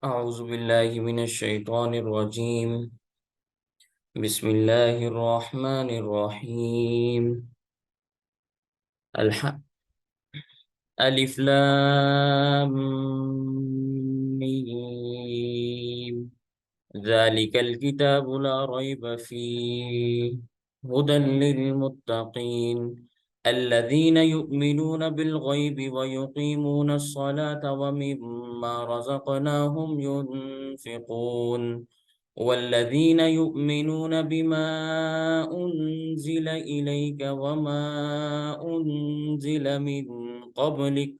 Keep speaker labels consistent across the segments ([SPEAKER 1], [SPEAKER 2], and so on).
[SPEAKER 1] أعوذ بالله من الشيطان الرجيم. بسم الله الرحمن الرحيم. الح... ألف لام ميم. ذلك الكتاب لا ريب فيه هدى للمتقين الذين يؤمنون بالغيب ويقيمون الصلاة ومما رزقناهم ينفقون والذين يؤمنون بما أنزل إليك وما أنزل من قبلك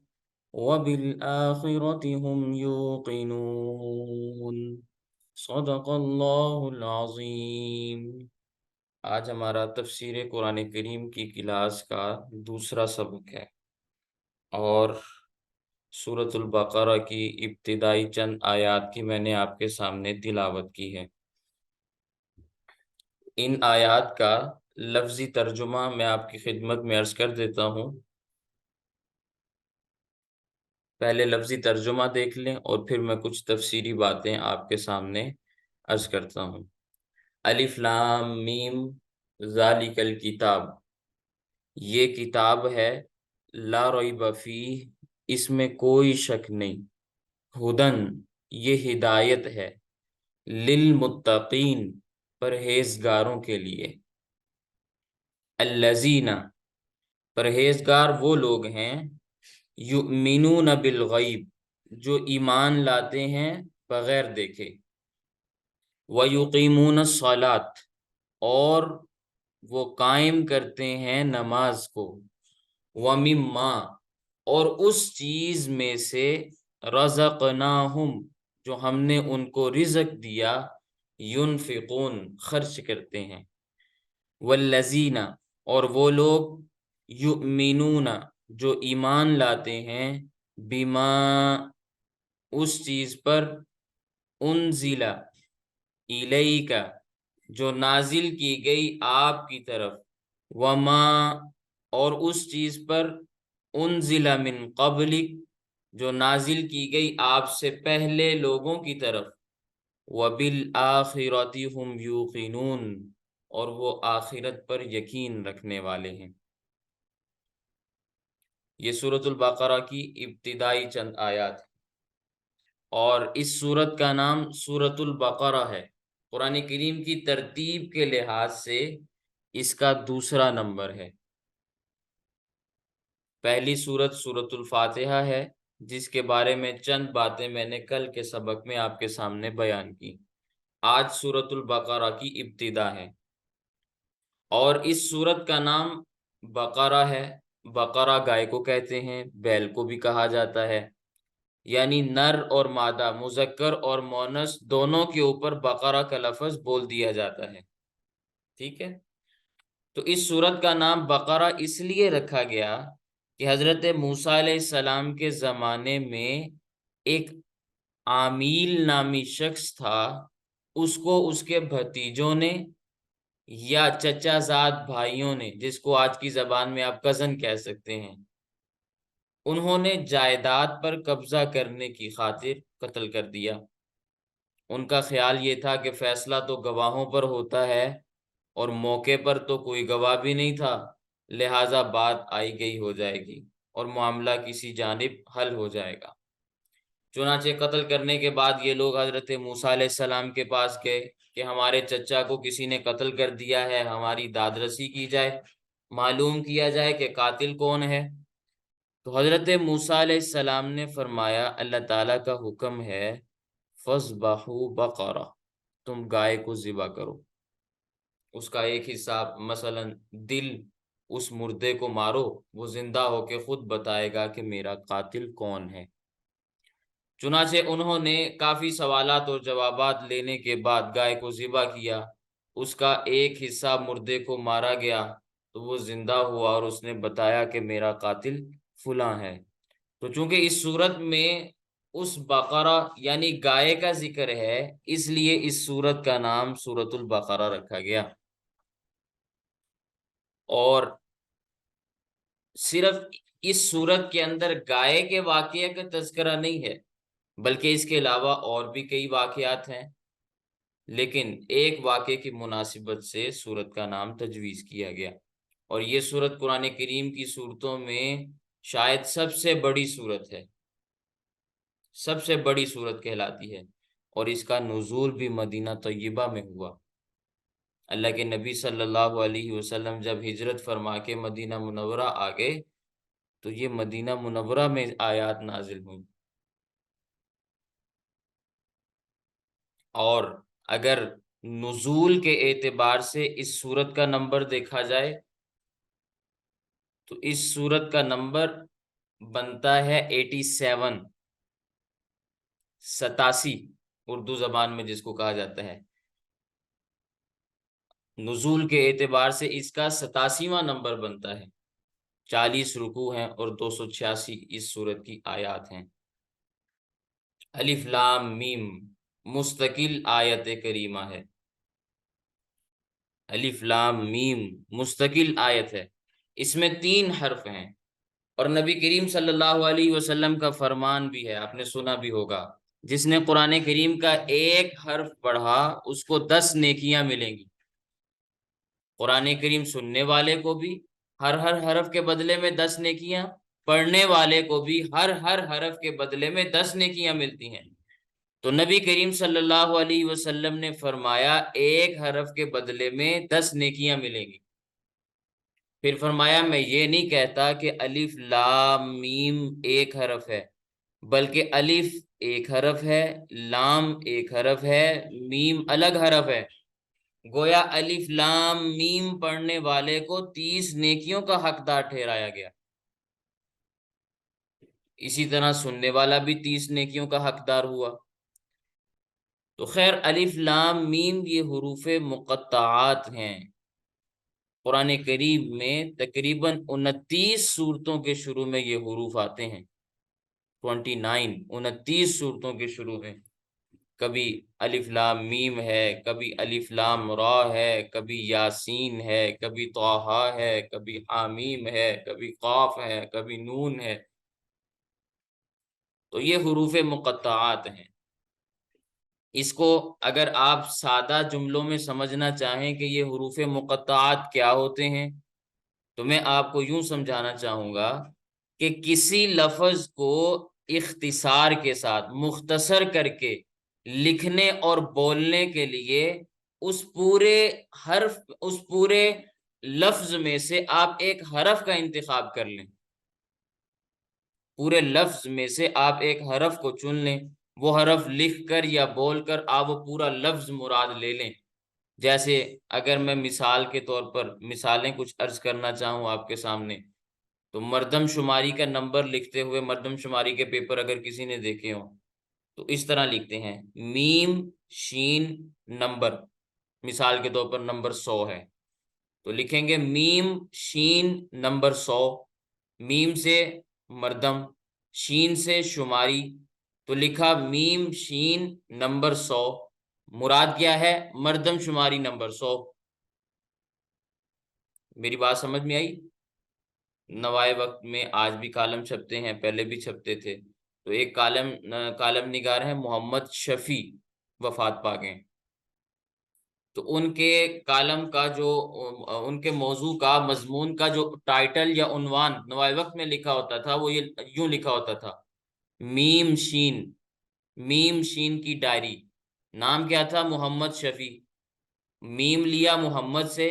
[SPEAKER 1] وبالآخرة هم يوقنون. صدق اللہ العظیم. آج ہمارا تفسیر قرآن کریم کی کلاس کا دوسرا سبق ہے اور سورۃ البقرہ کی ابتدائی چند آیات کی میں نے آپ کے سامنے تلاوت کی ہے. ان آیات کا لفظی ترجمہ میں آپ کی خدمت میں عرض کر دیتا ہوں. پہلے لفظی ترجمہ دیکھ لیں اور پھر میں کچھ تفسیری باتیں آپ کے سامنے عرض کرتا ہوں. الف لام میم ذالک الکتاب، یہ کتاب ہے، لا ریب فیہ، اس میں کوئی شک نہیں، ہدن، یہ ہدایت ہے، للمتقین، پرہیزگاروں کے لیے، الذین، پرہیزگار وہ لوگ ہیں، یؤمنون بالغیب، جو ایمان لاتے ہیں بغیر دیکھے، وَيُقِيمُونَ الصَّلَاةَ، اور وہ قائم کرتے ہیں نماز کو، وَمِمَّا، اور اس چیز میں سے، رَزَقْنَاهُمْ، جو ہم نے ان کو رزق دیا، يُنفِقُونَ، خرچ کرتے ہیں، وَالَّذِينَ، اور وہ لوگ، يُؤْمِنُونَ، جو ایمان لاتے ہیں، بِمَا، اس چیز پر، انزل الیک، جو نازل کی گئی آپ کی طرف، وما، اور اس چیز پر، انزل من قبلک، جو نازل کی گئی آپ سے پہلے لوگوں کی طرف، وبالآخرۃ ہم یوقنون، اور وہ آخرت پر یقین رکھنے والے ہیں. یہ سورۃ البقرہ کی ابتدائی چند آیات ہیں اور اس سورت کا نام سورۃ البقرہ ہے. قرآن کریم کی ترتیب کے لحاظ سے اس کا دوسرا نمبر ہے. پہلی سورت سورۃ الفاتحہ ہے، جس کے بارے میں چند باتیں میں نے کل کے سبق میں آپ کے سامنے بیان کی. آج سورۃ البقرہ کی ابتدا ہے اور اس سورت کا نام بقرہ ہے. بقرہ گائے کو کہتے ہیں، بیل کو بھی کہا جاتا ہے، یعنی نر اور مادہ، مذکر اور مؤنث دونوں کے اوپر بقرہ کا لفظ بول دیا جاتا ہے. ٹھیک ہے، تو اس سورت کا نام بقرہ اس لیے رکھا گیا کہ حضرت موسیٰ علیہ السلام کے زمانے میں ایک عامیل نامی شخص تھا، اس کو اس کے بھتیجوں نے یا چچا زاد بھائیوں نے، جس کو آج کی زبان میں آپ کزن کہہ سکتے ہیں، انہوں نے جائیداد پر قبضہ کرنے کی خاطر قتل کر دیا. ان کا خیال یہ تھا کہ فیصلہ تو گواہوں پر ہوتا ہے اور موقع پر تو کوئی گواہ بھی نہیں تھا، لہٰذا بات آئی گئی ہو جائے گی اور معاملہ کسی جانب حل ہو جائے گا. چنانچہ قتل کرنے کے بعد یہ لوگ حضرت موسیٰ علیہ السلام کے پاس گئے کہ ہمارے چچا کو کسی نے قتل کر دیا ہے، ہماری دادرسی کی جائے، معلوم کیا جائے کہ قاتل کون ہے. تو حضرت موسیٰ علیہ السلام نے فرمایا، اللہ تعالیٰ کا حکم ہے، فَاذْبَحُوا بَقَرَةً، تم گائے کو ذبح کرو، اس کا ایک حصہ مثلا دل، اس مردے کو مارو، وہ زندہ ہو کے خود بتائے گا کہ میرا قاتل کون ہے. چنانچہ انہوں نے کافی سوالات اور جوابات لینے کے بعد گائے کو ذبح کیا، اس کا ایک حصہ مردے کو مارا گیا تو وہ زندہ ہوا اور اس نے بتایا کہ میرا قاتل فلاں ہے. تو چونکہ اس صورت میں اس بقرہ یعنی گائے کا ذکر ہے، اس لیے اس سورت کا نام سورۃ البقرہ رکھا گیا. اور صرف اس سورت کے اندر گائے کے واقعے کا تذکرہ نہیں ہے، بلکہ اس کے علاوہ اور بھی کئی واقعات ہیں، لیکن ایک واقعے کی مناسبت سے سورت کا نام تجویز کیا گیا، اور یہ سورت قرآن کریم کی سورتوں میں شاید سب سے بڑی سورت ہے، سب سے بڑی سورت کہلاتی ہے، اور اس کا نزول بھی مدینہ طیبہ میں ہوا۔ اللہ کے نبی صلی اللہ علیہ وسلم جب ہجرت فرما کے مدینہ منورہ آ گئے تو یہ مدینہ منورہ میں آیات نازل ہوئیں۔ اور اگر نزول کے اعتبار سے اس سورت کا نمبر دیکھا جائے تو اس سورت کا نمبر بنتا ہے 87، 87 اردو زبان میں جس کو کہا جاتا ہے۔ نزول کے اعتبار سے اس کا 87واں نمبر بنتا ہے، 40 رکوع ہیں اور 286 اس سورت کی آیات ہیں۔ الف لام میم مستقل آیت کریمہ ہے، الف لام میم مستقل آیت ہے، اس میں 3 حرف ہیں، اور نبی کریم صلی اللہ علیہ وسلم کا فرمان بھی ہے، آپ نے سنا بھی ہوگا، جس نے قرآن کریم کا ایک حرف پڑھا اس کو 10 نیکیاں ملیں گی۔ قرآن کریم سننے والے کو بھی ہر حرف کے بدلے میں 10 نیکیاں، پڑھنے والے کو بھی ہر حرف کے بدلے میں 10 نیکیاں ملتی ہیں۔ تو نبی کریم صلی اللہ علیہ وسلم نے فرمایا ایک حرف کے بدلے میں 10 نیکیاں ملیں گی۔ پھر فرمایا میں یہ نہیں کہتا کہ الف لام میم ایک حرف ہے، بلکہ الف ایک حرف ہے، لام ایک حرف ہے، میم الگ حرف ہے۔ گویا الف لام میم پڑھنے والے کو 30 نیکیوں کا حقدار ٹھہرایا گیا، اسی طرح سننے والا بھی 30 نیکیوں کا حقدار ہوا۔ تو خیر الف لام میم یہ حروف مقطعات ہیں۔ قرآن کریم میں تقریباً 29 سورتوں کے شروع میں یہ حروف آتے ہیں، 29 سورتوں کے شروع میں کبھی الف لام میم ہے، کبھی الف لام را ہے، کبھی یاسین ہے، کبھی طٰہٰ ہے، کبھی حامیم ہے، کبھی قاف ہے، کبھی نون ہے۔ تو یہ حروف مقطعات ہیں۔ اس کو اگر آپ سادہ جملوں میں سمجھنا چاہیں کہ یہ حروف مقطعات کیا ہوتے ہیں تو میں آپ کو یوں سمجھانا چاہوں گا کہ کسی لفظ کو اختصار کے ساتھ مختصر کر کے لکھنے اور بولنے کے لیے اس پورے لفظ میں سے آپ ایک حرف کا انتخاب کر لیں، پورے لفظ میں سے آپ ایک حرف کو چن لیں، وہ حرف لکھ کر یا بول کر آپ وہ پورا لفظ مراد لے لیں۔ جیسے اگر میں مثال کے طور پر مثالیں کچھ عرض کرنا چاہوں آپ کے سامنے تو مردم شماری کا نمبر لکھتے ہوئے مردم شماری کے پیپر اگر کسی نے دیکھے ہوں تو اس طرح لکھتے ہیں میم شین نمبر، مثال کے طور پر نمبر 100 ہے تو لکھیں گے میم شین نمبر 100، میم سے مردم، شین سے شماری، تو لکھا میم شین نمبر 100، مراد کیا ہے؟ مردم شماری نمبر 100۔ میری بات سمجھ میں آئی؟ نوائے وقت میں آج بھی کالم چھپتے ہیں، پہلے بھی چھپتے تھے، تو ایک کالم نگار ہیں محمد شفیع، وفات پا گئے، تو ان کے کالم کا جو ان کے موضوع کا مضمون کا جو ٹائٹل یا عنوان نوائے وقت میں لکھا ہوتا تھا وہ یہ یوں لکھا ہوتا تھا میم شین، میم شین کی ڈائری۔ نام کیا تھا؟ محمد شفیع، میم لیا محمد سے،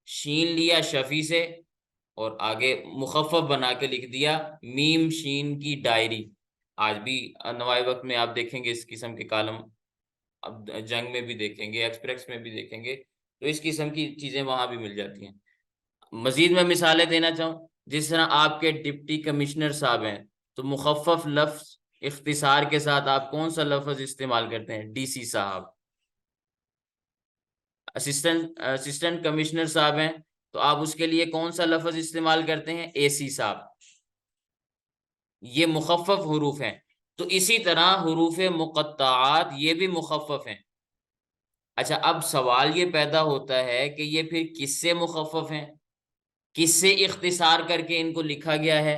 [SPEAKER 1] شین لیا شفیع سے، اور آگے مخفف بنا کے لکھ دیا میم شین کی ڈائری۔ آج بھی نوائے وقت میں آپ دیکھیں گے اس قسم کے کالم، اب جنگ میں بھی دیکھیں گے، ایکسپریس میں بھی دیکھیں گے، تو اس قسم کی چیزیں وہاں بھی مل جاتی ہیں۔ مزید میں مثالیں دینا چاہوں، جس طرح آپ کے ڈپٹی کمشنر صاحب ہیں تو مخفف لفظ اختصار کے ساتھ آپ کون سا لفظ استعمال کرتے ہیں؟ ڈی سی صاحب۔ اسسٹنٹ کمشنر صاحب ہیں تو آپ اس کے لیے کون سا لفظ استعمال کرتے ہیں؟ اے سی صاحب۔ یہ مخفف حروف ہیں، تو اسی طرح حروف مقطعات یہ بھی مخفف ہیں۔ اچھا اب سوال یہ پیدا ہوتا ہے کہ یہ پھر کس سے مخفف ہیں، کس سے اختصار کر کے ان کو لکھا گیا ہے،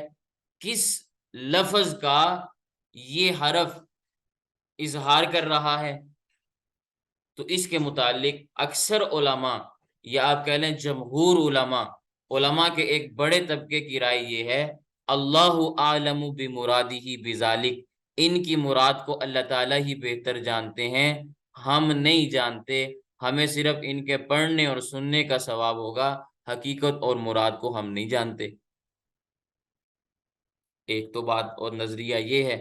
[SPEAKER 1] کس لفظ کا یہ حرف اظہار کر رہا ہے، تو اس کے متعلق اکثر علماء یا آپ کہہ لیں جمہور علماء، علماء کے ایک بڑے طبقے کی رائے یہ ہے اللہ عالم بمرادہ بذالک، ان کی مراد کو اللہ تعالیٰ ہی بہتر جانتے ہیں، ہم نہیں جانتے، ہمیں صرف ان کے پڑھنے اور سننے کا ثواب ہوگا، حقیقت اور مراد کو ہم نہیں جانتے۔ ایک تو بات اور نظریہ یہ ہے،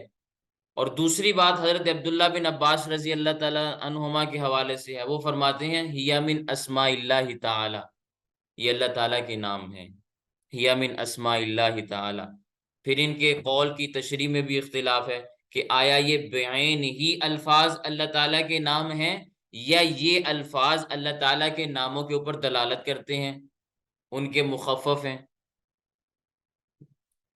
[SPEAKER 1] اور دوسری بات حضرت عبداللہ بن عباس رضی اللہ تعالی عنہما کے حوالے سے ہے، وہ فرماتے ہیں ہی من اسماء اللہ تعالی، یہ اللہ تعالیٰ کے نام ہیں، ہی من اسماء اللہ تعالی۔ پھر ان کے قول کی تشریح میں بھی اختلاف ہے کہ آیا یہ بعین ہی الفاظ اللہ تعالیٰ کے نام ہیں یا یہ الفاظ اللہ تعالیٰ کے ناموں کے اوپر دلالت کرتے ہیں، ان کے مخفف ہیں۔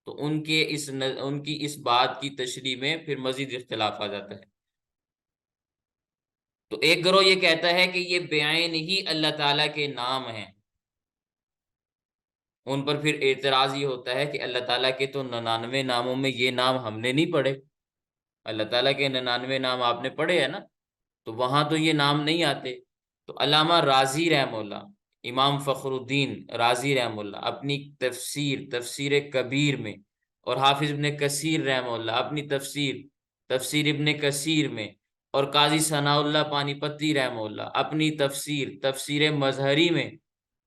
[SPEAKER 1] تو ان کی اس بات کی تشریح میں پھر مزید اختلاف آ جاتا ہے۔ تو ایک گروہ یہ کہتا ہے کہ یہ بعین ہی اللہ تعالیٰ کے نام ہیں، ان پر پھر اعتراض یہ ہوتا ہے کہ اللہ تعالیٰ کے تو 99 ناموں میں یہ نام ہم نے نہیں پڑھے، اللہ تعالیٰ کے 99 نام آپ نے پڑھے ہیں نا، تو وہاں تو یہ نام نہیں آتے۔ تو علامہ راضی رحمہ اللہ، امام فخر الدین راضی رحمہ اللہ اپنی تفسیر کبیر میں، اور حافظ ابن کثیر رحمہ اللہ اپنی تفسیر ابن کثیر میں، اور قاضی ثناء اللہ پانی پتی رحمہ اللہ اپنی تفسیر مظہری میں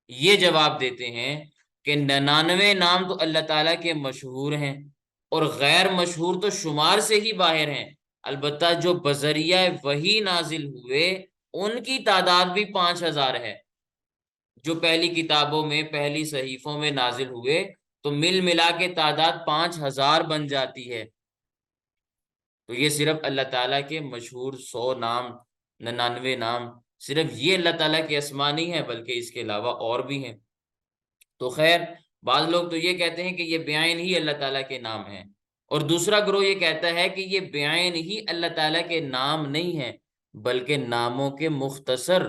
[SPEAKER 1] یہ جواب دیتے ہیں کہ 99 نام تو اللہ تعالیٰ کے مشہور ہیں، اور غیر مشہور تو شمار سے ہی باہر ہیں، البتہ جو بذریعہ وحی نازل ہوئے ان کی تعداد بھی 5000 ہے، جو پہلی کتابوں میں پہلی صحیفوں میں نازل ہوئے تو مل ملا کے تعداد 5000 بن جاتی ہے۔ تو یہ صرف اللہ تعالیٰ کے مشہور 100 نام، 99 نام، صرف یہ اللہ تعالیٰ کے اسما نہیں ہیں بلکہ اس کے علاوہ اور بھی ہیں۔ تو خیر، بعض لوگ تو یہ کہتے ہیں کہ یہ بعین ہی اللہ تعالیٰ کے نام ہیں، اور دوسرا گروہ یہ کہتا ہے کہ یہ بعین ہی اللہ تعالیٰ کے نام نہیں ہیں بلکہ ناموں کے مختصر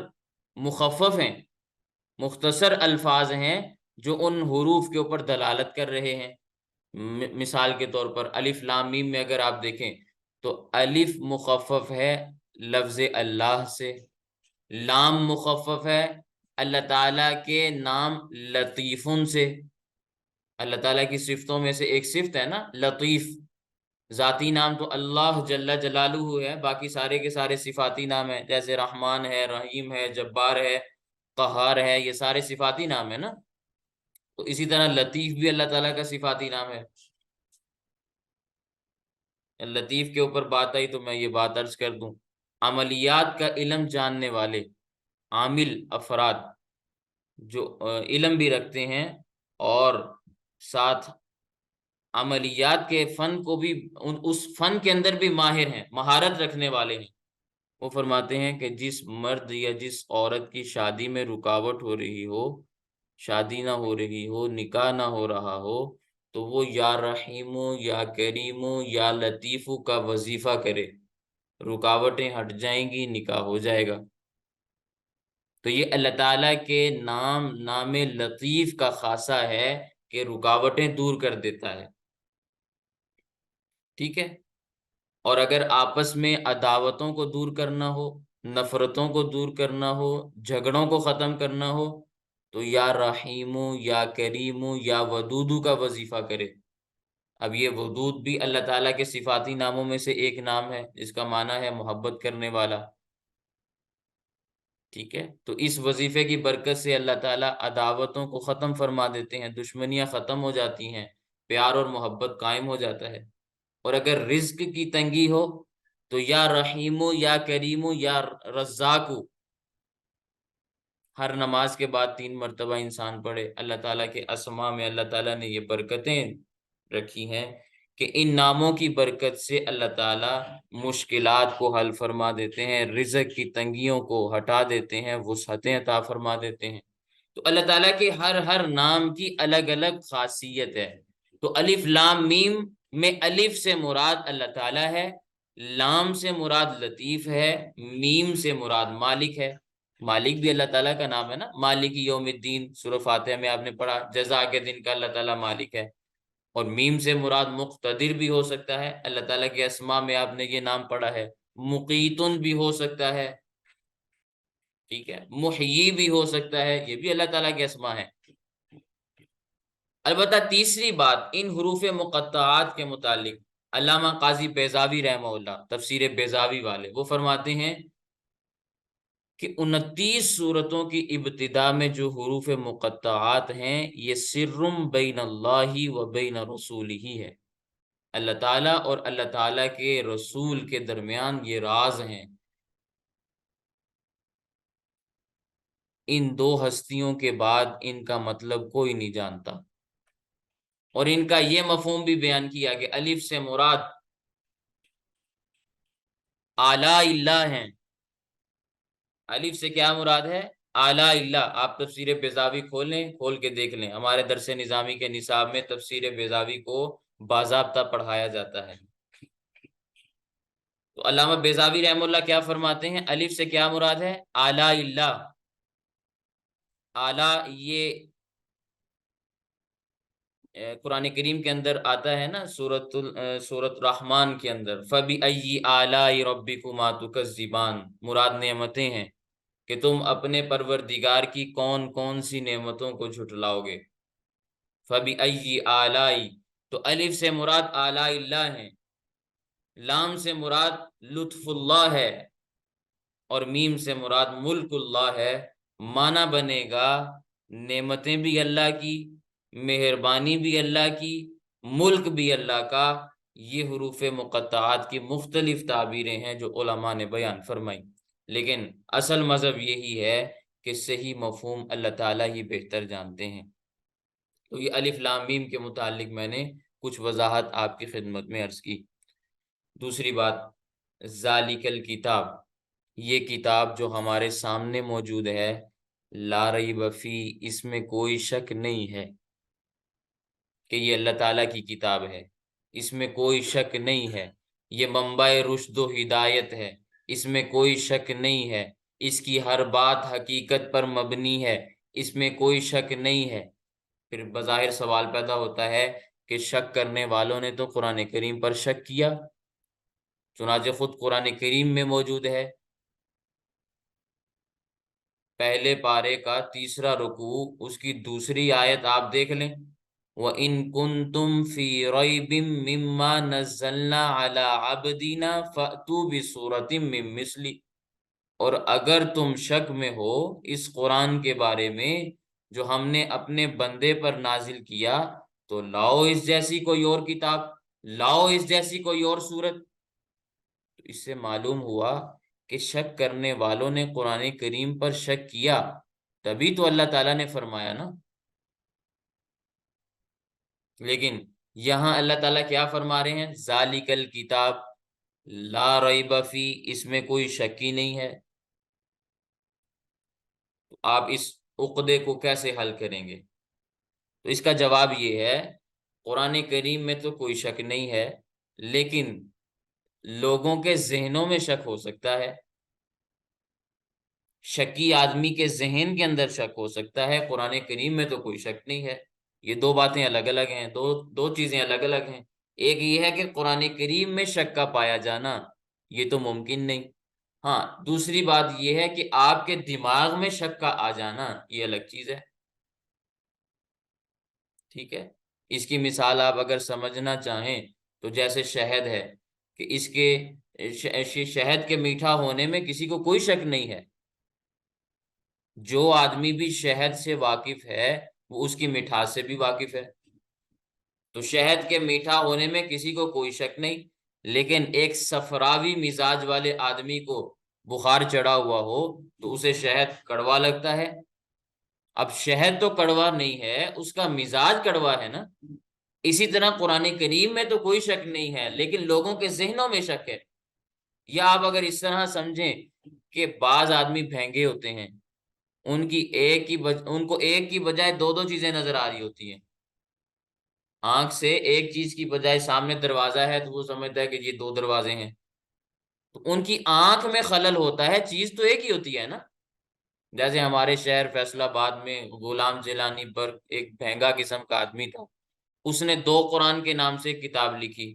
[SPEAKER 1] مخفف ہیں، مختصر الفاظ ہیں جو ان حروف کے اوپر دلالت کر رہے ہیں۔ مثال کے طور پر الف لام میم میں اگر آپ دیکھیں تو الف مخفف ہے لفظ اللہ سے، لام مخفف ہے اللہ تعالیٰ کے نام لطیفن سے، اللہ تعالیٰ کی صفتوں میں سے ایک صفت ہے نا لطیف، ذاتی نام تو اللہ جل جلالہ ہے، باقی سارے کے سارے صفاتی نام ہیں، جیسے رحمان ہے، رحیم ہے، جبار ہے، قہار ہے، یہ سارے صفاتی نام ہیں نا۔ تو اسی طرح لطیف بھی اللہ تعالیٰ کا صفاتی نام ہے۔ لطیف کے اوپر بات آئی تو میں یہ بات عرض کر دوں، عملیات کا علم جاننے والے عامل افراد جو علم بھی رکھتے ہیں اور ساتھ عملیات کے فن کو بھی اس فن کے اندر بھی ماہر ہیں، مہارت رکھنے والے ہیں، وہ فرماتے ہیں کہ جس مرد یا جس عورت کی شادی میں رکاوٹ ہو رہی ہو، شادی نہ ہو رہی ہو، نکاح نہ ہو رہا ہو، تو وہ یا رحیم یا کریم یا لطیف کا وظیفہ کرے، رکاوٹیں ہٹ جائیں گی، نکاح ہو جائے گا۔ تو یہ اللہ تعالیٰ کے نام لطیف کا خاصہ ہے کہ رکاوٹیں دور کر دیتا ہے، ٹھیک ہے۔ اور اگر آپس میں عداوتوں کو دور کرنا ہو، نفرتوں کو دور کرنا ہو، جھگڑوں کو ختم کرنا ہو، تو یا رحیم یا کریم یا ودود کا وظیفہ کرے۔ اب یہ ودود بھی اللہ تعالیٰ کے صفاتی ناموں میں سے ایک نام ہے جس کا معنی ہے محبت کرنے والا، ٹھیک ہے۔ تو اس وظیفے کی برکت سے اللہ تعالیٰ عداوتوں کو ختم فرما دیتے ہیں، دشمنیاں ختم ہو جاتی ہیں، پیار اور محبت قائم ہو جاتا ہے۔ اور اگر رزق کی تنگی ہو تو یا رحیم یا کریم یا رزاق، ہر نماز کے بعد 3 مرتبہ انسان پڑھے۔ اللہ تعالیٰ کے اسما میں اللہ تعالیٰ نے یہ برکتیں رکھی ہیں کہ ان ناموں کی برکت سے اللہ تعالیٰ مشکلات کو حل فرما دیتے ہیں، رزق کی تنگیوں کو ہٹا دیتے ہیں، وسعتیں عطا فرما دیتے ہیں۔ تو اللہ تعالیٰ کے ہر نام کی الگ الگ خاصیت ہے۔ تو الف لام میم میں الف سے مراد اللہ تعالیٰ ہے، لام سے مراد لطیف ہے، میم سے مراد مالک ہے۔ مالک بھی اللہ تعالیٰ کا نام ہے نا، مالک یوم الدین سورہ فاتحہ میں آپ نے پڑھا، جزا کے دن کا اللہ تعالیٰ مالک ہے۔ اور میم سے مراد مقتدر بھی ہو سکتا ہے، اللہ تعالیٰ کے اسما میں آپ نے یہ نام پڑھا ہے۔ مقیتن بھی ہو سکتا ہے، ٹھیک ہے، محیی بھی ہو سکتا ہے، یہ بھی اللہ تعالیٰ کے اسما ہے۔ البتہ تیسری بات ان حروف مقطعات کے متعلق، علامہ قاضی بیضاوی رحمہ اللہ، تفسیر بیضاوی والے، وہ فرماتے ہیں کہ 29 سورتوں کی ابتدا میں جو حروف مقطعات ہیں یہ سرم بین اللہ و بین رسول ہی ہے، اللہ تعالیٰ اور اللہ تعالیٰ کے رسول کے درمیان یہ راز ہیں، ان دو ہستیوں کے بعد ان کا مطلب کوئی نہیں جانتا۔ اور ان کا یہ مفہوم بھی بیان کیا کہ الف سے مراد آلاء اللہ ہیں، الف سے کیا مراد ہے؟ آلاء اللہ۔ آپ تفسیر بیضاوی کھول کے دیکھ لیں، ہمارے درس نظامی کے نصاب میں تفسیر بیضاوی کو باضابطہ پڑھایا جاتا ہے۔ تو علامہ بیضاوی رحمہ اللہ کیا فرماتے ہیں؟ الف سے کیا مراد ہے؟ آلاء اللہ۔ آلاء یہ قرآن کریم کے اندر آتا ہے نا، سورۃ رحمان کے اندر، فَبِأَيِّ آلَاءِ رَبِّكُمَا تُكَذِّبَانِ، مراد نعمتیں ہیں کہ تم اپنے پروردگار کی کون کون سی نعمتوں کو جھٹلاؤ گے۔ فَبِأَيِّ آلَاءِ، تو الف سے مراد آلاء اللہ ہیں، لام سے مراد لطف اللہ ہے، اور میم سے مراد ملک اللہ ہے۔ معنی بنے گا نعمتیں بھی اللہ کی، مہربانی بھی اللہ کی، ملک بھی اللہ کا۔ یہ حروف مقطعات کی مختلف تعبیریں ہیں جو علماء نے بیان فرمائی، لیکن اصل مذہب یہی ہے کہ صحیح مفہوم اللہ تعالیٰ ہی بہتر جانتے ہیں۔ تو یہ الف لام میم کے متعلق میں نے کچھ وضاحت آپ کی خدمت میں عرض کی۔ دوسری بات، ذالک الکتاب، یہ کتاب جو ہمارے سامنے موجود ہے، لا ریب فی، اس میں کوئی شک نہیں ہے کہ یہ اللہ تعالیٰ کی کتاب ہے، اس میں کوئی شک نہیں ہے، یہ منبع رشد و ہدایت ہے، اس میں کوئی شک نہیں ہے، اس کی ہر بات حقیقت پر مبنی ہے، اس میں کوئی شک نہیں ہے۔ پھر بظاہر سوال پیدا ہوتا ہے کہ شک کرنے والوں نے تو قرآن کریم پر شک کیا، چنانچہ خود قرآن کریم میں موجود ہے، پہلے پارے کا تیسرا رکوع، اس کی دوسری آیت آپ دیکھ لیں، وَإِن كُنتُمْ فِي رَيْبٍ مِّمَّا نَزَّلْنَا عَلَىٰ عَبْدِنَا فَأْتُوا بِسُورَةٍ مِّن مِّثْلِهِ، اور اگر تم شک میں ہو اس قرآن کے بارے میں جو ہم نے اپنے بندے پر نازل کیا، تو لاؤ اس جیسی کوئی اور کتاب، لاؤ اس جیسی کوئی اور صورت۔ تو اس سے معلوم ہوا کہ شک کرنے والوں نے قرآن کریم پر شک کیا، تبھی تو اللہ تعالیٰ نے فرمایا نا۔ لیکن یہاں اللہ تعالیٰ کیا فرما رہے ہیں؟ ذالک الکتاب لا ریب فی، اس میں کوئی شک ہی نہیں ہے۔ تو آپ اس عقدے کو کیسے حل کریں گے؟ تو اس کا جواب یہ ہے، قرآن کریم میں تو کوئی شک نہیں ہے، لیکن لوگوں کے ذہنوں میں شک ہو سکتا ہے، شکی آدمی کے ذہن کے اندر شک ہو سکتا ہے، قرآن کریم میں تو کوئی شک نہیں ہے۔ یہ دو باتیں الگ الگ ہیں، دو چیزیں الگ الگ ہیں۔ ایک یہ ہے کہ قرآن کریم میں شک کا پایا جانا یہ تو ممکن نہیں، ہاں دوسری بات یہ ہے کہ آپ کے دماغ میں شک کا آ جانا یہ الگ چیز ہے، ٹھیک ہے۔ اس کی مثال آپ اگر سمجھنا چاہیں تو جیسے شہد ہے، کہ اس کے شہد کے میٹھا ہونے میں کسی کو کوئی شک نہیں ہے، جو آدمی بھی شہد سے واقف ہے وہ اس کی مٹھاس سے بھی واقف ہے، تو شہد کے میٹھا ہونے میں کسی کو کوئی شک نہیں۔ لیکن ایک صفراوی مزاج والے آدمی کو بخار چڑھا ہوا ہو تو اسے شہد کڑوا لگتا ہے، اب شہد تو کڑوا نہیں ہے، اس کا مزاج کڑوا ہے نا۔ اسی طرح قرآن کریم میں تو کوئی شک نہیں ہے، لیکن لوگوں کے ذہنوں میں شک ہے۔ یا آپ اگر اس طرح سمجھیں کہ بعض آدمی بھینگے ہوتے ہیں، ان کو ایک کی بجائے دو دو چیزیں نظر آ رہی ہوتی ہیں، آنکھ سے ایک چیز کی بجائے سامنے دروازہ ہے تو وہ سمجھتا ہے کہ یہ دو دروازے ہیں، تو ان کی آنکھ میں خلل ہوتا ہے، چیز تو ایک ہی ہوتی ہے نا۔ جیسے ہمارے شہر فیصل آباد میں غلام جیلانی برق ایک بھینگا قسم کا آدمی تھا، اس نے دو قرآن کے نام سے کتاب لکھی،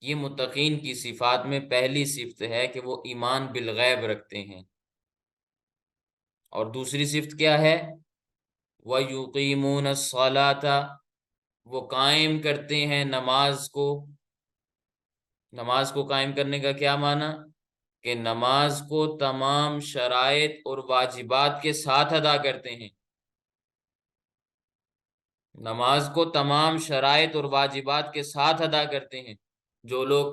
[SPEAKER 1] یہ متقین کی صفات میں پہلی صفت ہے کہ وہ ایمان بالغیب رکھتے ہیں۔ اور دوسری صفت کیا ہے؟ وَيُقِيمُونَ الصَّلَاةَ، وہ قائم کرتے ہیں نماز کو۔ نماز کو قائم کرنے کا کیا معنی؟ کہ نماز کو تمام شرائط اور واجبات کے ساتھ ادا کرتے ہیں۔ نماز کو تمام شرائط اور واجبات کے ساتھ ادا کرتے ہیں۔ جو لوگ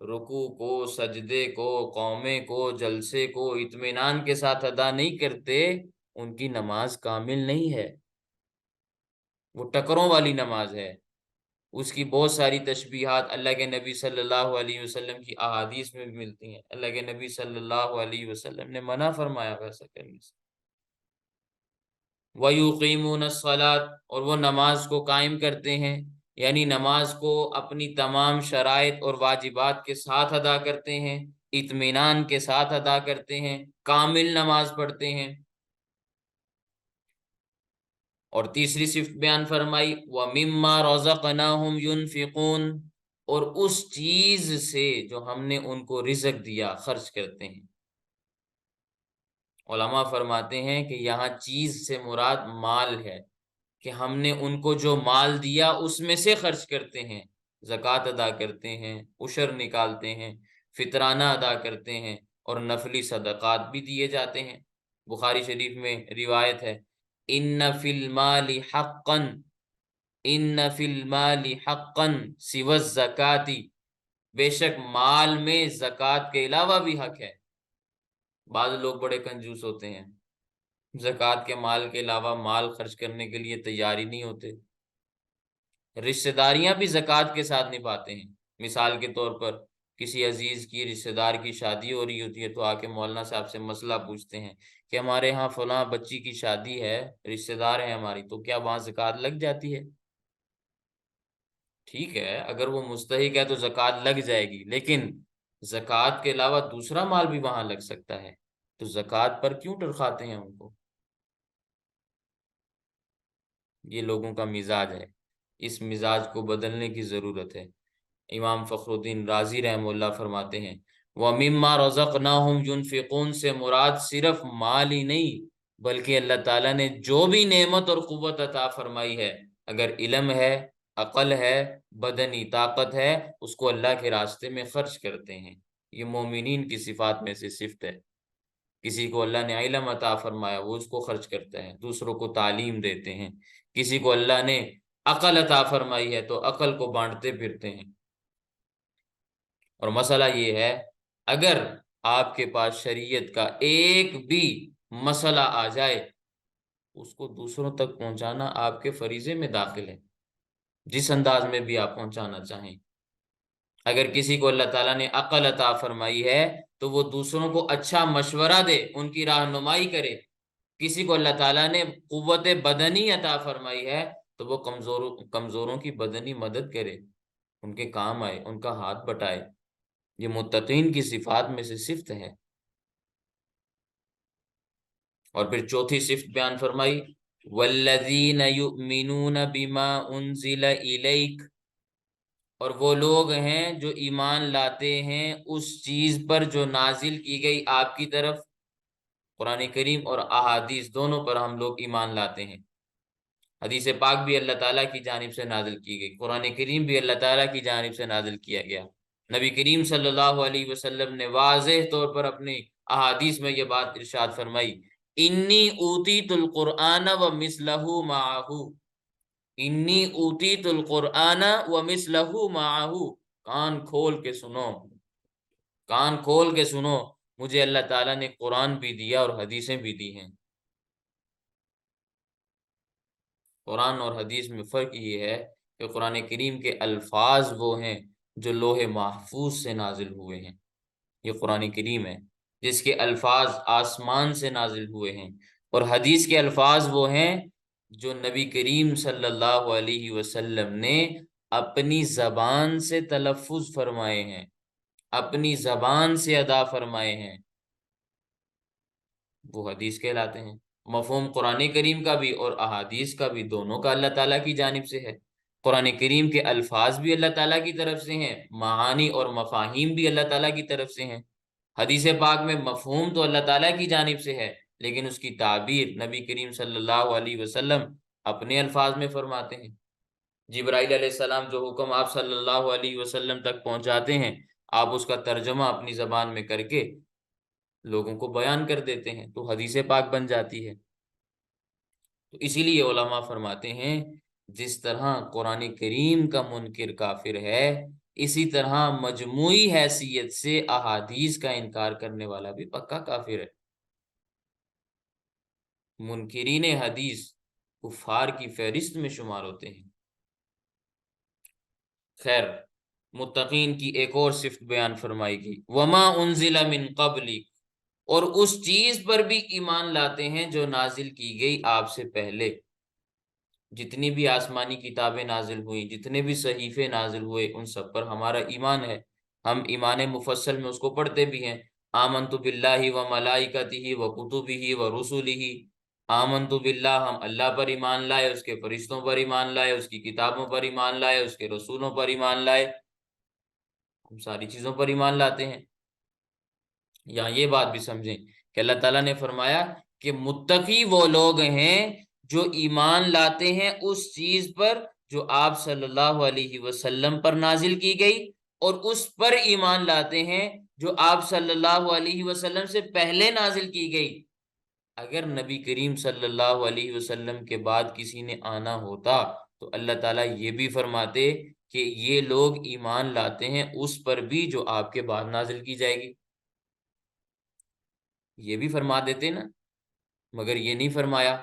[SPEAKER 1] رکوع کو، سجدے کو، قومے کو، جلسے کو اطمینان کے ساتھ ادا نہیں کرتے، ان کی نماز کامل نہیں ہے، وہ ٹکروں والی نماز ہے۔ اس کی بہت ساری تشبیہات اللہ کے نبی صلی اللہ علیہ وسلم کی احادیث میں بھی ملتی ہیں۔ اللہ کے نبی صلی اللہ علیہ وسلم نے منع فرمایا ویسا کرنے سے۔ وَيُقِيمُونَ الصَّلَاةَ، اور وہ نماز کو قائم کرتے ہیں، یعنی نماز کو اپنی تمام شرائط اور واجبات کے ساتھ ادا کرتے ہیں، اطمینان کے ساتھ ادا کرتے ہیں، کامل نماز پڑھتے ہیں۔ اور تیسری صفت بیان فرمائی وَمِمَّا رَزَقْنَاهُمْ يُنْفِقُونَ، اور اس چیز سے جو ہم نے ان کو رزق دیا خرچ کرتے ہیں۔ علماء فرماتے ہیں کہ یہاں چیز سے مراد مال ہے، کہ ہم نے ان کو جو مال دیا اس میں سے خرچ کرتے ہیں، زکوٰۃ ادا کرتے ہیں، عشر نکالتے ہیں، فطرانہ ادا کرتے ہیں، اور نفلی صدقات بھی دیے جاتے ہیں۔ بخاری شریف میں روایت ہے ان فی المال حقا، ان فی المال حقا سوى الزکاۃ، بے شک مال میں زکوٰۃ کے علاوہ بھی حق ہے۔ بعض لوگ بڑے کنجوس ہوتے ہیں، زکوٰۃ کے مال کے علاوہ مال خرچ کرنے کے لیے تیار ہی نہیں ہوتے۔ رشتہ داریاں بھی زکوٰۃ کے ساتھ نبھاتے ہیں۔ مثال کے طور پر کسی عزیز کی رشتہ دار کی شادی ہو رہی ہوتی ہے تو آ کے مولانا صاحب سے مسئلہ پوچھتے ہیں کہ ہمارے ہاں فلاں بچی کی شادی ہے، رشتہ دار ہیں ہماری، تو کیا وہاں زکوٰۃ لگ جاتی ہے؟ ٹھیک ہے، اگر وہ مستحق ہے تو زکوٰۃ لگ جائے گی، لیکن زکوٰۃ کے علاوہ دوسرا مال بھی وہاں لگ سکتا ہے، تو زکوٰۃ پر کیوں ٹرخاتے ہیں ان کو؟ یہ لوگوں کا مزاج ہے، اس مزاج کو بدلنے کی ضرورت ہے۔ امام فخر الدین رازی رحمہ اللہ فرماتے ہیں وَمِمَّا رَزَقْنَاهُمْ يُنْفِقُونَ سے مراد صرف مال ہی نہیں، بلکہ اللہ تعالیٰ نے جو بھی نعمت اور قوت عطا فرمائی ہے، اگر علم ہے، عقل ہے، بدنی طاقت ہے، اس کو اللہ کے راستے میں خرچ کرتے ہیں۔ یہ مومنین کی صفات میں سے صفت ہے۔ کسی کو اللہ نے علم عطا فرمایا، وہ اس کو خرچ کرتا ہے، دوسروں کو تعلیم دیتے ہیں۔ کسی کو اللہ نے عقل عطا فرمائی ہے تو عقل کو بانٹتے پھرتے ہیں۔ اور مسئلہ یہ ہے، اگر آپ کے پاس شریعت کا ایک بھی مسئلہ آ جائے، اس کو دوسروں تک پہنچانا آپ کے فریضے میں داخل ہے، جس انداز میں بھی آپ پہنچانا چاہیں۔ اگر کسی کو اللہ تعالیٰ نے عقل عطا فرمائی ہے تو وہ دوسروں کو اچھا مشورہ دے، ان کی رہنمائی کرے۔ کسی کو اللہ تعالیٰ نے قوت بدنی عطا فرمائی ہے تو وہ کمزوروں کی بدنی مدد کرے، ان کے کام آئے، ان کا ہاتھ بٹائے۔ یہ متقین کی صفات میں سے صفت ہے۔ اور پھر چوتھی صفت بیان فرمائی والذین یؤمنون بما انزل الیک، اور وہ لوگ ہیں جو ایمان لاتے ہیں اس چیز پر جو نازل کی گئی آپ کی طرف۔ قرآن کریم اور احادیث دونوں پر ہم لوگ ایمان لاتے ہیں۔ حدیث پاک بھی اللہ تعالیٰ کی جانب سے نازل کی گئی، قرآن کریم بھی اللہ تعالیٰ کی جانب سے نازل کیا گیا۔ نبی کریم صلی اللہ علیہ وسلم نے واضح طور پر اپنی احادیث میں یہ بات ارشاد فرمائی انی اوتیت القرآن ومثلہ معہ، انی اوتیت القرآن ومثلہ معہ، کان کھول کے سنو، کان کھول کے سنو، مجھے اللہ تعالیٰ نے قرآن بھی دیا اور حدیثیں بھی دی ہیں۔ قرآن اور حدیث میں فرق یہ ہے کہ قرآن کریم کے الفاظ وہ ہیں جو لوح محفوظ سے نازل ہوئے ہیں۔ یہ قرآن کریم ہے جس کے الفاظ آسمان سے نازل ہوئے ہیں، اور حدیث کے الفاظ وہ ہیں جو نبی کریم صلی اللہ علیہ وسلم نے اپنی زبان سے تلفظ فرمائے ہیں، اپنی زبان سے ادا فرمائے ہیں، وہ حدیث کہلاتے ہیں۔ مفہوم قرآن کریم کا بھی اور احادیث کا بھی دونوں کا اللہ تعالیٰ کی جانب سے ہے۔ قرآن کریم کے الفاظ بھی اللہ تعالیٰ کی طرف سے ہیں، معانی اور مفاہیم بھی اللہ تعالیٰ کی طرف سے ہیں۔ حدیث پاک میں مفہوم تو اللہ تعالیٰ کی جانب سے ہے، لیکن اس کی تعبیر نبی کریم صلی اللہ علیہ وسلم اپنے الفاظ میں فرماتے ہیں۔ جبرائیل علیہ السلام جو حکم آپ صلی اللہ علیہ وسلم تک پہنچاتے ہیں، آپ اس کا ترجمہ اپنی زبان میں کر کے لوگوں کو بیان کر دیتے ہیں، تو حدیث پاک بن جاتی ہے۔ تو اسی لیے علماء فرماتے ہیں جس طرح قرآن کریم کا منکر کافر ہے، اسی طرح مجموعی حیثیت سے احادیث کا انکار کرنے والا بھی پکا کافر ہے۔ منکرین حدیث کفار کی فہرست میں شمار ہوتے ہیں۔ خیر، متقین کی ایک اور صفت بیان فرمائی گئی، وما انزل من قبلک، اور اس چیز پر بھی ایمان لاتے ہیں جو نازل کی گئی آپ سے پہلے۔ جتنی بھی آسمانی کتابیں نازل ہوئیں، جتنے بھی صحیفے نازل ہوئے، ان سب پر ہمارا ایمان ہے۔ ہم ایمان مفصل میں اس کو پڑھتے بھی ہیں، آمنت باللہ و ملائکتہ و کتبہ و رسلہ۔ آمنت باللہ، ہم اللہ پر ایمان لائے، اس کے فرشتوں پر ایمان لائے، اس کی کتابوں پر ایمان لائے، اس کے رسولوں پر ایمان لائے، ہم ساری چیزوں پر ایمان لاتے ہیں۔ یہاں یہ بات بھی سمجھیں کہ اللہ تعالیٰ نے فرمایا کہ متقی وہ لوگ ہیں جو ایمان لاتے ہیں اس چیز پر جو آپ صلی اللہ علیہ وسلم پر نازل کی گئی، اور اس پر ایمان لاتے ہیں جو آپ صلی اللہ علیہ وسلم سے پہلے نازل کی گئی۔ اگر نبی کریم صلی اللہ علیہ وسلم کے بعد کسی نے آنا ہوتا تو اللہ تعالیٰ یہ بھی فرماتے کہ یہ لوگ ایمان لاتے ہیں اس پر بھی جو آپ کے بعد نازل کی جائے گی، یہ بھی فرما دیتے نا، مگر یہ نہیں فرمایا،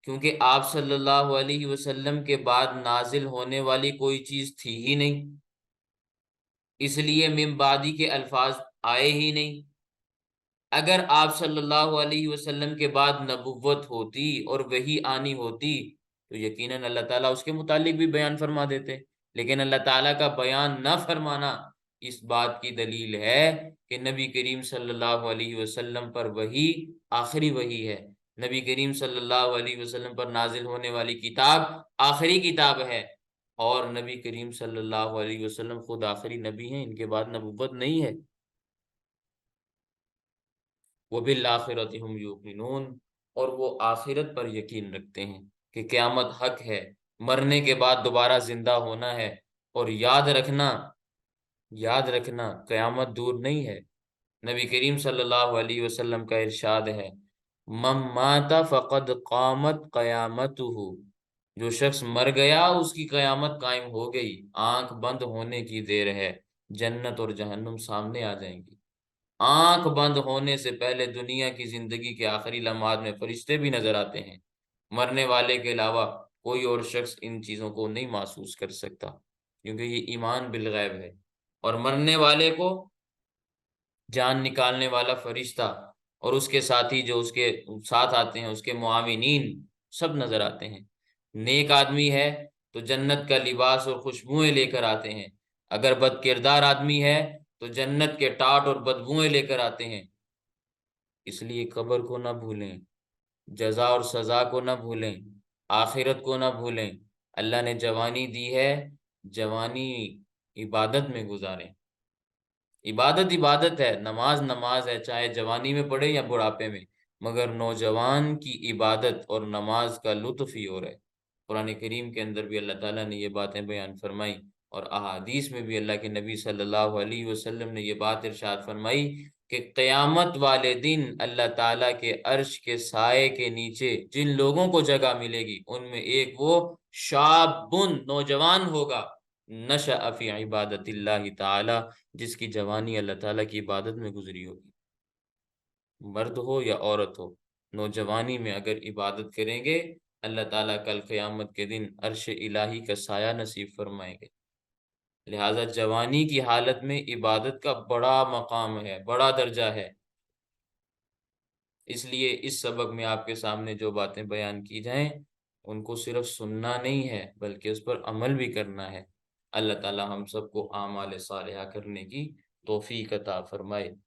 [SPEAKER 1] کیونکہ آپ صلی اللہ علیہ وسلم کے بعد نازل ہونے والی کوئی چیز تھی ہی نہیں، اس لیے من بعدی کے الفاظ آئے ہی نہیں۔ اگر آپ صلی اللہ علیہ وسلم کے بعد نبوت ہوتی اور وحی آنی ہوتی تو یقیناً اللہ تعالیٰ اس کے متعلق بھی بیان فرما دیتے، لیکن اللہ تعالیٰ کا بیان نہ فرمانا اس بات کی دلیل ہے کہ نبی کریم صلی اللہ علیہ وسلم پر وحی آخری وحی ہے، نبی کریم صلی اللہ علیہ وسلم پر نازل ہونے والی کتاب آخری کتاب ہے، اور نبی کریم صلی اللہ علیہ وسلم خود آخری نبی ہیں، ان کے بعد نبوت نہیں ہے۔ وَبِالْآخِرَةِ هُمْ يُوقِنُونَ، اور وہ آخرت پر یقین رکھتے ہیں کہ قیامت حق ہے، مرنے کے بعد دوبارہ زندہ ہونا ہے، اور یاد رکھنا قیامت دور نہیں ہے۔ نبی کریم صلی اللہ علیہ وسلم کا ارشاد ہے، من مات فقد قامت قیامتہ، جو شخص مر گیا اس کی قیامت قائم ہو گئی، آنکھ بند ہونے کی دیر ہے، جنت اور جہنم سامنے آ جائیں گی۔ آنکھ بند ہونے سے پہلے دنیا کی زندگی کے آخری لمحات میں فرشتے بھی نظر آتے ہیں، مرنے والے کے علاوہ کوئی اور شخص ان چیزوں کو نہیں محسوس کر سکتا، کیونکہ یہ ایمان بالغیب ہے۔ اور مرنے والے کو جان نکالنے والا فرشتہ اور اس کے ساتھی جو اس کے ساتھ آتے ہیں، اس کے معاونین، سب نظر آتے ہیں۔ نیک آدمی ہے تو جنت کا لباس اور خوشبوئیں لے کر آتے ہیں، اگر بد کردار آدمی ہے تو جنت کے ٹاٹ اور بدبوئیں لے کر آتے ہیں۔ اس لیے قبر کو نہ بھولیں، جزا اور سزا کو نہ بھولیں، آخرت کو نہ بھولیں۔ اللہ نے جوانی دی ہے، جوانی عبادت میں گزاریں۔ عبادت ہے، نماز نماز ہے، چاہے جوانی میں پڑھے یا بڑھاپے میں، مگر نوجوان کی عبادت اور نماز کا لطف ہی اور ہے۔ قرآن کریم کے اندر بھی اللہ تعالیٰ نے یہ باتیں بیان فرمائی، اور احادیث میں بھی اللہ کے نبی صلی اللہ علیہ وسلم نے یہ بات ارشاد فرمائی کہ قیامت والے دن اللہ تعالیٰ کے عرش کے سائے کے نیچے جن لوگوں کو جگہ ملے گی، ان میں ایک وہ شاب نوجوان ہوگا، نشأ فی عبادت اللہ تعالی، جس کی جوانی اللہ تعالیٰ کی عبادت میں گزری ہوگی۔ مرد ہو یا عورت ہو، نوجوانی میں اگر عبادت کریں گے، اللہ تعالیٰ کل قیامت کے دن عرش الہی کا سایہ نصیب فرمائیں گے۔ لہٰذا جوانی کی حالت میں عبادت کا بڑا مقام ہے، بڑا درجہ ہے۔ اس لیے اس سبق میں آپ کے سامنے جو باتیں بیان کی جائیں ان کو صرف سننا نہیں ہے بلکہ اس پر عمل بھی کرنا ہے۔ اللہ تعالی ہم سب کو اعمال صالحہ کرنے کی توفیق عطا فرمائے۔